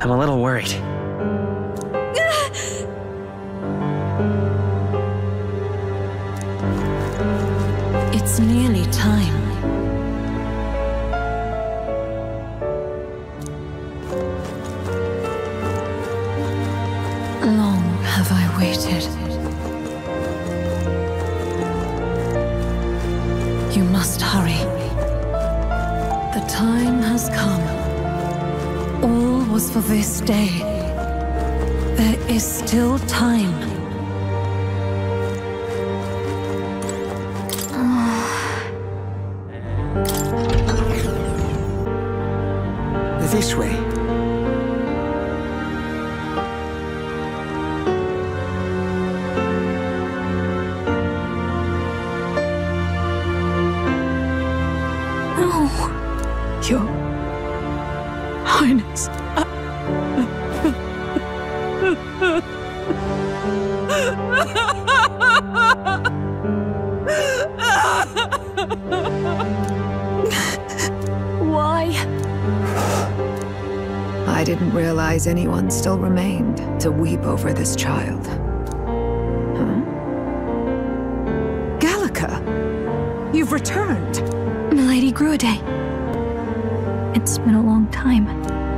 I'm a little worried. It's nearly time. Long have I waited. You must hurry. The time has come. All was for this day. There is still time. This way. No. Your Highness. Why? I didn't realize anyone still remained to weep over this child. Huh? Gallica! You've returned! Milady Gruide. It's been a long time.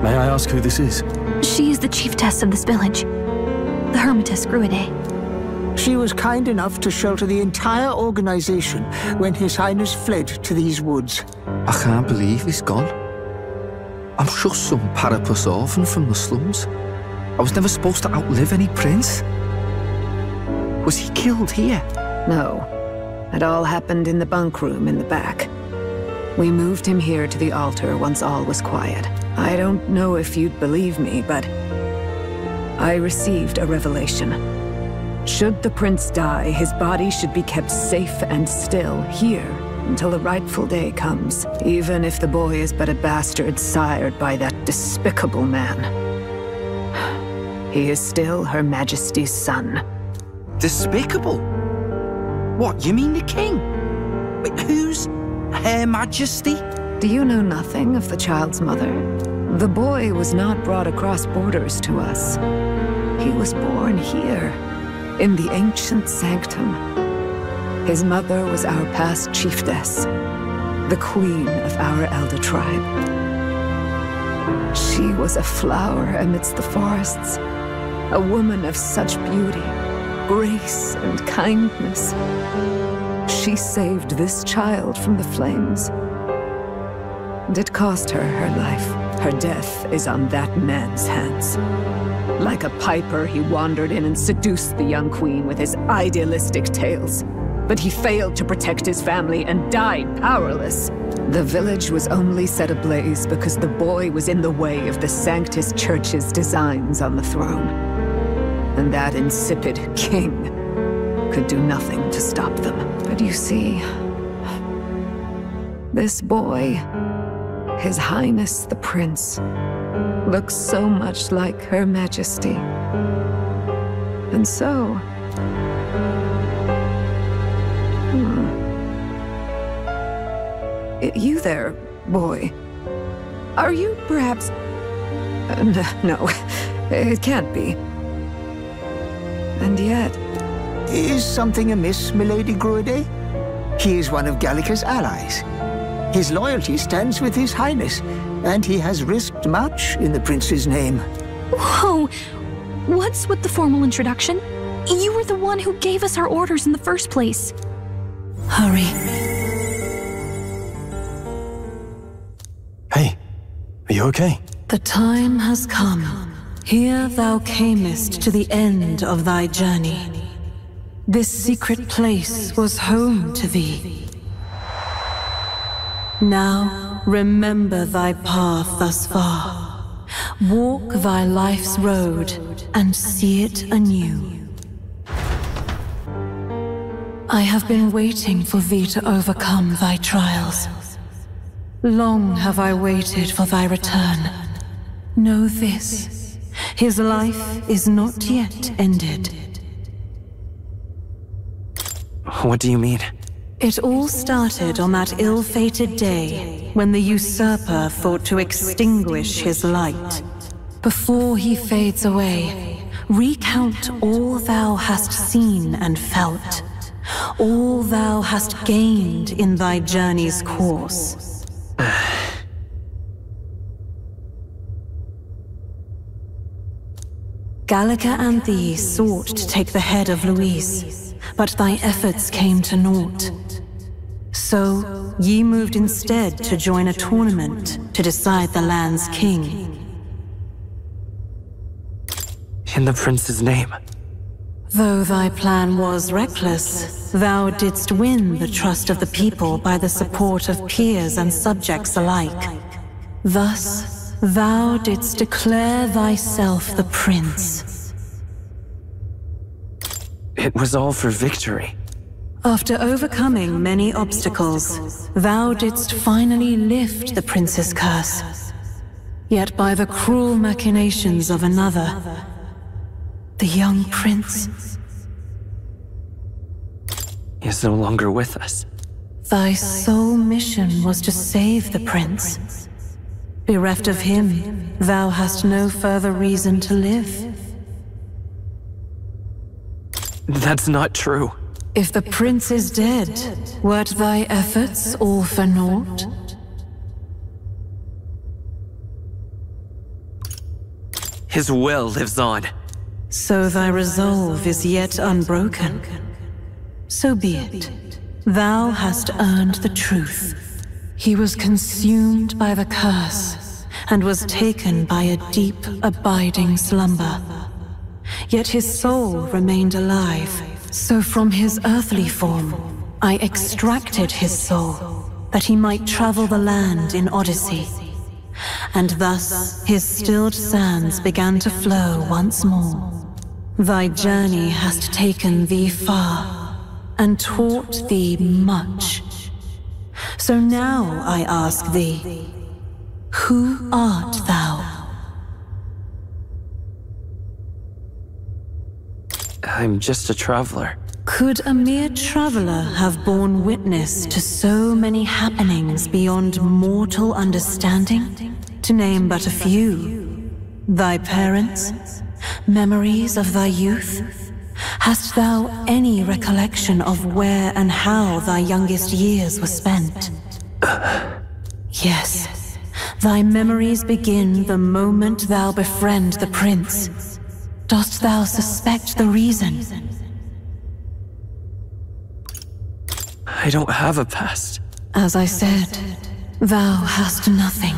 May I ask who this is? She is the chiefess of this village. The Hermitess Gruide. She was kind enough to shelter the entire organization when His Highness fled to these woods. I can't believe he's gone. I'm just some parapus orphan from the slums. I was never supposed to outlive any prince. Was he killed here? No. It all happened in the bunk room in the back. We moved him here to the altar once all was quiet. I don't know if you'd believe me, but I received a revelation. Should the prince die, his body should be kept safe and still here until the rightful day comes, even if the boy is but a bastard sired by that despicable man. He is still Her Majesty's son. Despicable? What, you mean the king? Wait, who's Her Majesty? Do you know nothing of the child's mother? The boy was not brought across borders to us. He was born here, in the ancient sanctum. His mother was our past chiefess, the queen of our elder tribe. She was a flower amidst the forests, a woman of such beauty, grace, and kindness. She saved this child from the flames. And it cost her her life. Her death is on that man's hands. Like a piper, he wandered in and seduced the young queen with his idealistic tales. But he failed to protect his family and died powerless. The village was only set ablaze because the boy was in the way of the Sanctus Church's designs on the throne. And that insipid king could do nothing to stop them. But you see, this boy, His Highness the Prince, looks so much like Her Majesty. And so... You there, boy. Are you perhaps... no, it can't be. And yet... Is something amiss, Milady Gruide? He is one of Gallica's allies. His loyalty stands with His Highness, and he has risked much in the prince's name. Whoa! What's with the formal introduction? You were the one who gave us our orders in the first place. Hurry. Hey, are you okay? The time has come. Here thou camest to the end of thy journey. This secret place was home to thee. Now remember thy path thus far. Walk thy life's road and see it anew. I have been waiting for thee to overcome thy trials. Long have I waited for thy return. Know this, his life is not yet ended. What do you mean? It all started on that ill-fated day when the usurper thought to extinguish his light. Before he fades away, recount all thou hast seen and felt, all thou hast gained in thy journey's course. Gallica and thee sought to take the head of Luis, but thy efforts came to naught. So, ye moved instead to join a tournament to decide the land's king. In the prince's name. Though thy plan was reckless, thou didst win the trust of the people by the support of peers and subjects alike. Thus, thou didst declare thyself the prince. It was all for victory. After overcoming many obstacles, thou didst finally lift the prince's curse. Yet by the cruel machinations of another, the young prince is no longer with us. Thy sole mission was to save the prince. Bereft of him, thou hast no further reason to live. That's not true. If the prince is dead, wert thy efforts all for naught? His will lives on. So thy resolve is yet unbroken. So be it. Thou hast earned the truth. He was consumed by the curse, and was taken by a deep, abiding slumber. Yet his soul remained alive, so from his earthly form, I extracted his soul, that he might travel the land in Odyssey. And thus his stilled sands began to flow once more. Thy journey hast taken thee far, and taught thee much. So now I ask thee, who art thou? I'm just a traveler. Could a mere traveler have borne witness to so many happenings beyond mortal understanding? To name but a few. Thy parents? Memories of thy youth? Hast thou any recollection of where and how thy youngest years were spent? Yes, thy memories begin the moment thou befriend the prince. Dost thou suspect the reason? I don't have a past. As I said, thou hast nothing.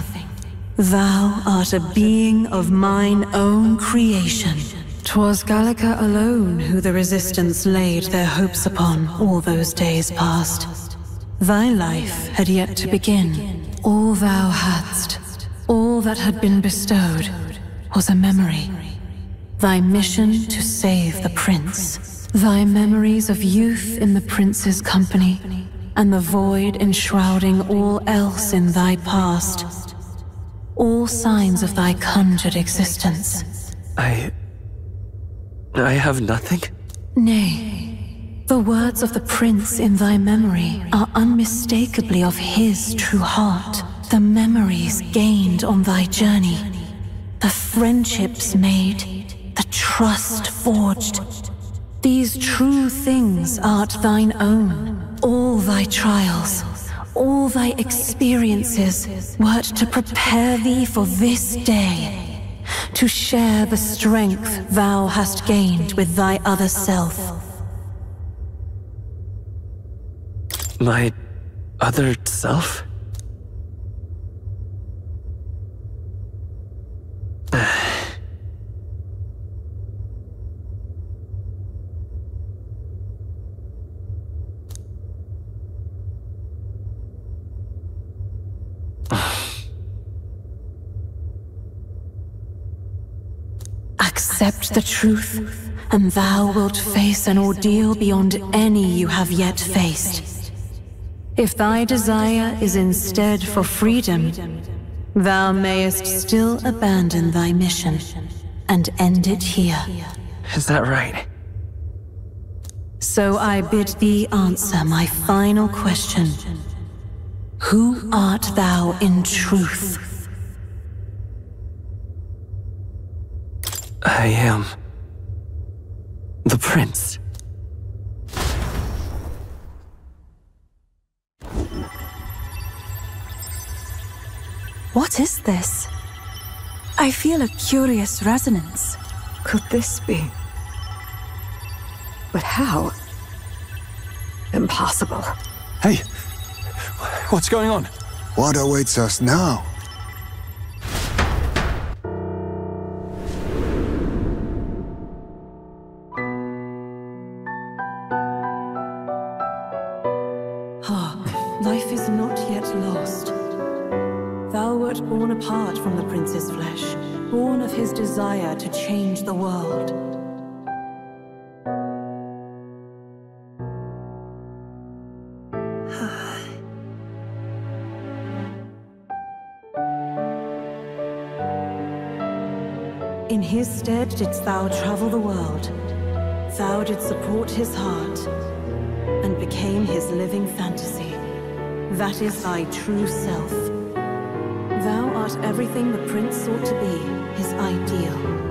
Thou art a being of mine own creation. 'Twas Gallica alone who the Resistance laid their hopes upon all those days past. Thy life had yet to begin. All thou hadst, all that had been bestowed, was a memory. Thy mission to save the prince. Thy memories of youth in the prince's company, and the void enshrouding all else in thy past. All signs of thy conjured existence. I have nothing? Nay, the words of the prince in thy memory are unmistakably of his true heart. The memories gained on thy journey, the friendships made, the trust forged. These true things art thine own. All thy trials, all thy experiences wert to prepare thee for this day, to share the strength thou hast gained with thy other self. My other self? Accept the truth, and thou wilt face an ordeal beyond any you have yet faced. If thy desire is instead for freedom, thou mayest still abandon thy mission and end it here. Is that right? So I bid thee answer my final question. Who art thou in truth? I am the prince. What is this? I feel a curious resonance. Could this be? But how? Impossible. Hey, what's going on? What awaits us now? Hark, life is not yet lost. Thou wert born apart from the prince's flesh, born of his desire to change the world. In his stead didst thou travel the world. Thou didst support his heart, and became his living fantasy. That is thy true self. Thou art everything the prince sought to be, his ideal.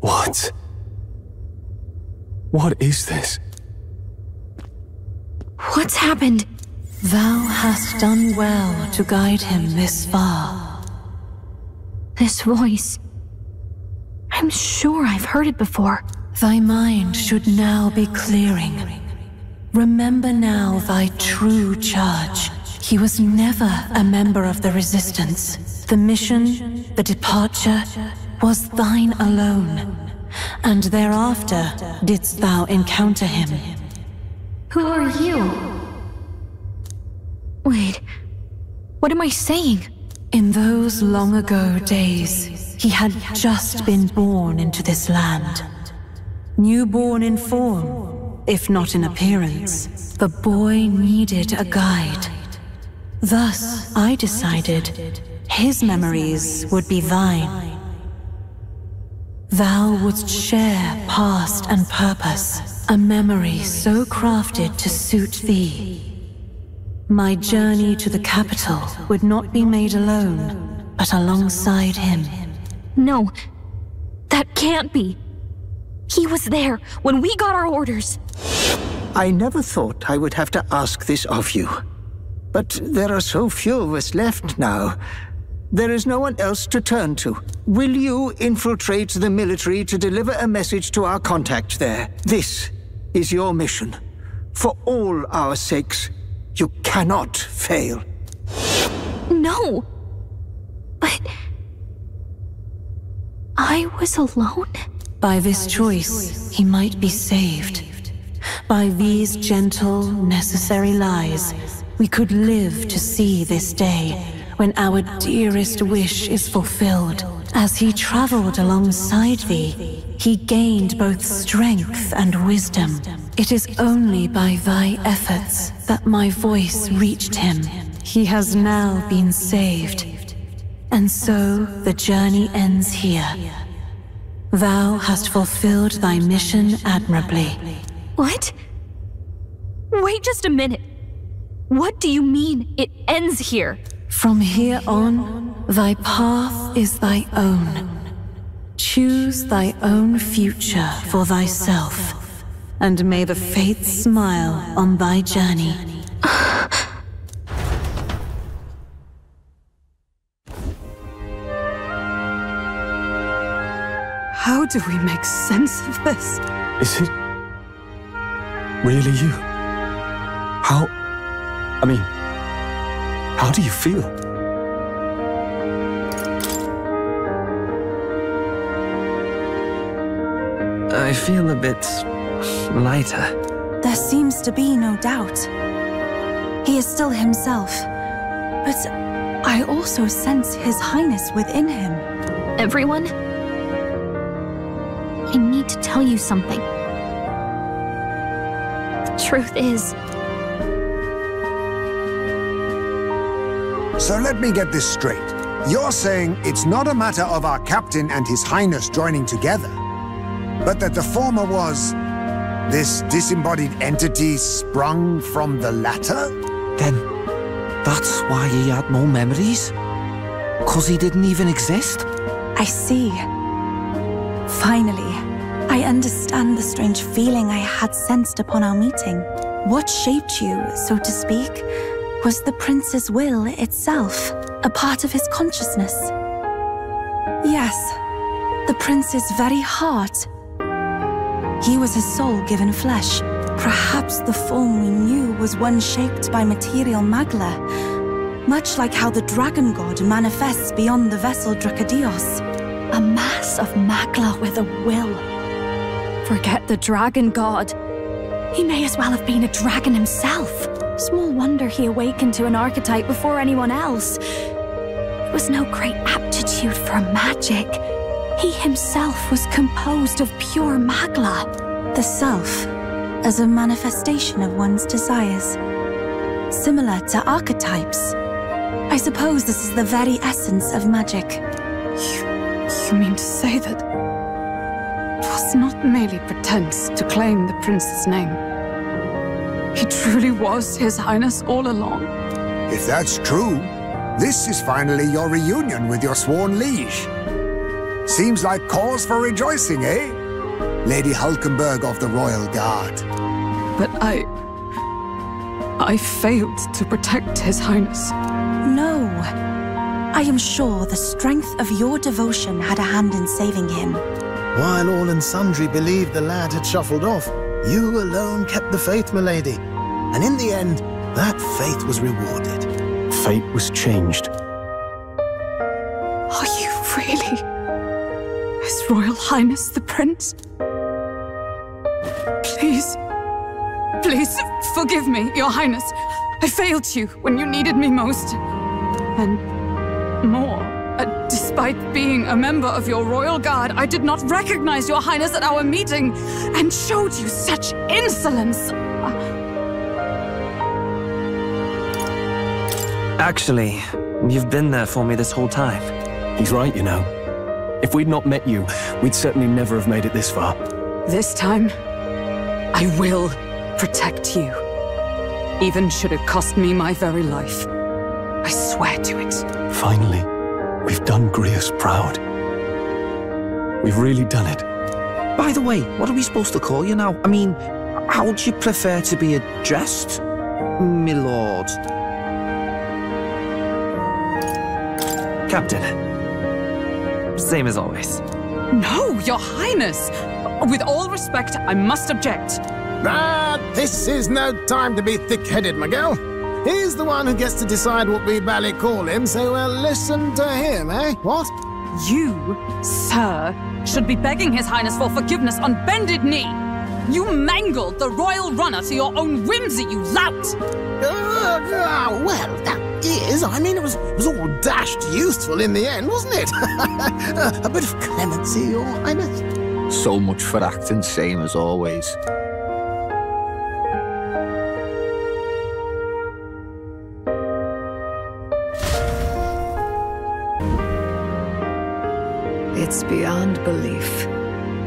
What? What is this? What's happened? Thou hast done well to guide him this far. This voice. I'm sure I've heard it before. Thy mind should now be clearing. Remember now thy true charge. He was never a member of the Resistance. The mission, the departure, was thine alone. And thereafter didst thou encounter him. Who are you? Wait, what am I saying? In those long ago days, he had just been born into this land. Newborn in form, if not in appearance, the boy needed a guide. Thus, I decided his memories would be thine. Thou wouldst share past and purpose, a memory so crafted to suit thee. My journey to the capital would not be made alone, but alongside him. No, that can't be. He was there when we got our orders. I never thought I would have to ask this of you. But there are so few of us left now. There is no one else to turn to. Will you infiltrate the military to deliver a message to our contact there? This is your mission. For all our sakes, you cannot fail. No. But I was alone? By this choice, he might be saved. By these gentle, necessary lies, we could live to see this day when our dearest wish is fulfilled. As he traveled alongside thee, he gained both strength and wisdom. It is only by thy efforts that my voice reached him. He has now been saved, and so the journey ends here. Thou hast fulfilled thy mission admirably. What? Wait just a minute. What do you mean, it ends here? From here on, thy path is thy own. Choose thy own future for thyself, and may the fates smile on thy journey. How do we make sense of this? Is it really you? How do you feel? I feel a bit lighter. There seems to be no doubt. He is still himself, but I also sense His Highness within him. Everyone? I need to tell you something. The truth is... So let me get this straight. You're saying it's not a matter of our captain and His Highness joining together, but that the former was this disembodied entity sprung from the latter? Then that's why he had no memories? 'Cause he didn't even exist? I see. Finally, I understand the strange feeling I had sensed upon our meeting. What shaped you, so to speak, was the prince's will itself, a part of his consciousness. Yes, the prince's very heart. He was his soul given flesh. Perhaps the form we knew was one shaped by material magla, much like how the dragon god manifests beyond the vessel Drakadios. A mass of magla with a will. Forget the dragon god. He may as well have been a dragon himself. Small wonder he awakened to an archetype before anyone else. It was no great aptitude for magic. He himself was composed of pure magla. The self, as a manifestation of one's desires. Similar to archetypes. I suppose this is the very essence of magic. You mean to say that it was not merely pretense to claim the prince's name? He truly was His Highness all along. If that's true, this is finally your reunion with your sworn liege. Seems like cause for rejoicing, eh? Lady Hulkenberg of the Royal Guard. But I failed to protect His Highness. No. I am sure the strength of your devotion had a hand in saving him. While all and sundry believed the lad had shuffled off, you alone kept the faith, milady. And in the end, that faith was rewarded. Fate was changed. Are you really His Royal Highness the Prince? Please, forgive me, Your Highness. I failed you when you needed me most. And more, despite being a member of your Royal Guard, I did not recognize Your Highness at our meeting and showed you such insolence. Actually, you've been there for me this whole time. He's right, you know. If we'd not met you, we'd certainly never have made it this far. This time, I will protect you. Even should it cost me my very life. I swear to it. Finally, we've done Grius proud. We've really done it. By the way, what are we supposed to call you now? I mean, how would you prefer to be addressed, my lord? Captain. Same as always. No, Your Highness! With all respect, I must object. This is no time to be thick-headed, Miguel. He's the one who gets to decide what we bally call him, so we'll listen to him, eh? What? You, sir, should be begging His Highness for forgiveness on bended knee. You mangled the royal runner to your own whimsy, you lout! Well, that is, I mean, it was all dashed useful in the end, wasn't it? A bit of clemency, Your Highness. So much for acting same as always. It's beyond belief.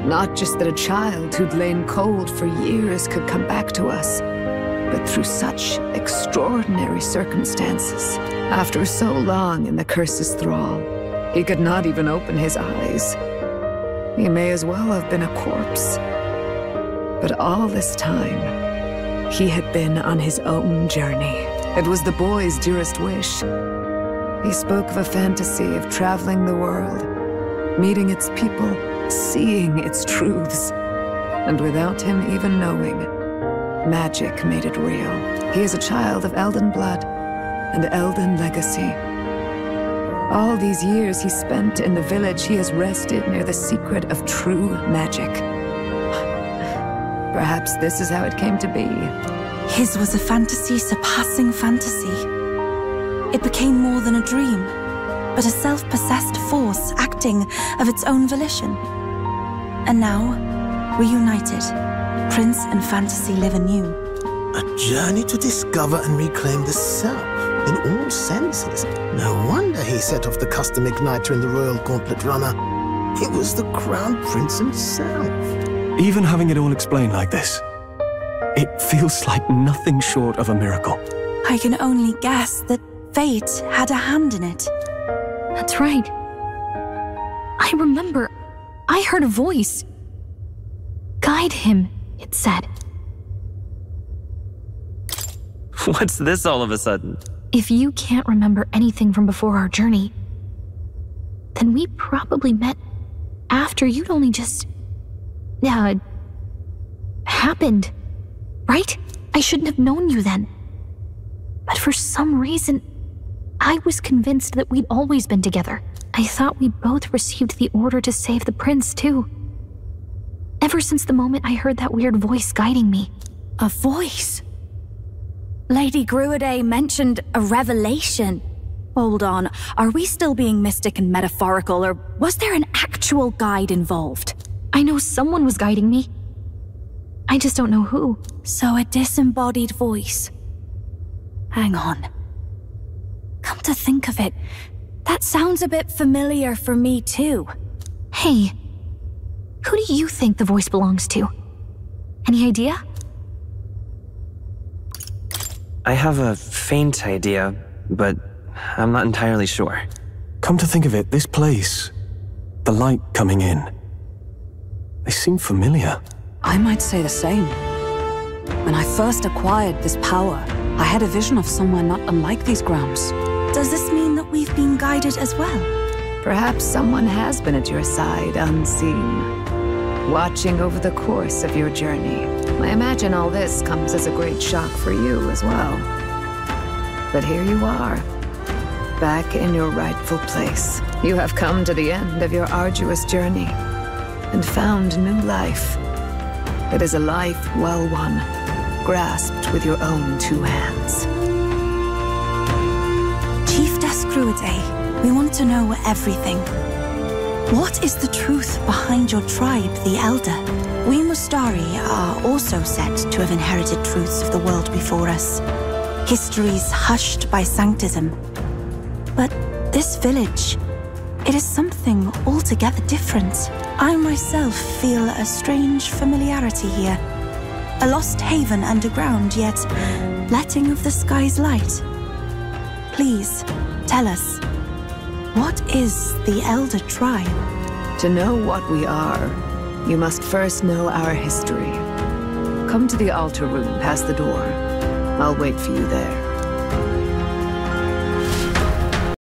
Not just that a child who'd lain cold for years could come back to us, but through such extraordinary circumstances. After so long in the curse's thrall, he could not even open his eyes. He may as well have been a corpse. But all this time, he had been on his own journey. It was the boy's dearest wish. He spoke of a fantasy of traveling the world, meeting its people, seeing its truths. And without him even knowing, magic made it real. He is a child of Elden blood and Elden legacy. All these years he spent in the village, he has rested near the secret of true magic. Perhaps this is how it came to be. His was a fantasy surpassing fantasy. It became more than a dream, but a self-possessed force acting of its own volition. And now, reunited, Prince and fantasy live anew. A journey to discover and reclaim the self, in all senses. No wonder he set off the custom igniter in the Royal Gauntlet Runner. It was the Crown Prince himself. Even having it all explained like this, it feels like nothing short of a miracle. I can only guess that fate had a hand in it. That's right. I remember, I heard a voice. Guide him, it said. What's this all of a sudden? If you can't remember anything from before our journey, then we probably met after you'd only just... happened, right? I shouldn't have known you then. But for some reason, I was convinced that we'd always been together. I thought we both received the order to save the prince, too. Ever since the moment I heard that weird voice guiding me. A voice? Lady Gruaday mentioned a revelation. Hold on, are we still being mystic and metaphorical, or was there an actual guide involved? I know someone was guiding me. I just don't know who. So a disembodied voice. Hang on. Come to think of it, that sounds a bit familiar for me too. Hey, who do you think the voice belongs to? Any idea? I have a faint idea, but I'm not entirely sure. Come to think of it, this place, the light coming in, they seem familiar. I might say the same. When I first acquired this power, I had a vision of somewhere not unlike these grounds. Does this mean that we've been guided as well? Perhaps someone has been at your side unseen, watching over the course of your journey. I imagine all this comes as a great shock for you as well. But here you are, back in your rightful place. You have come to the end of your arduous journey and found new life. It is a life well won, grasped with your own two hands. Chiefess Gruaday, we want to know everything. What is the truth behind your tribe, the Elder? We Mustari are also said to have inherited truths of the world before us. Histories hushed by sanctism. But this village, it is something altogether different. I myself feel a strange familiarity here. A lost haven underground, yet letting of the sky's light. Please, tell us, what is the Elder Tribe? To know what we are, you must first know our history. Come to the altar room past the door. I'll wait for you there.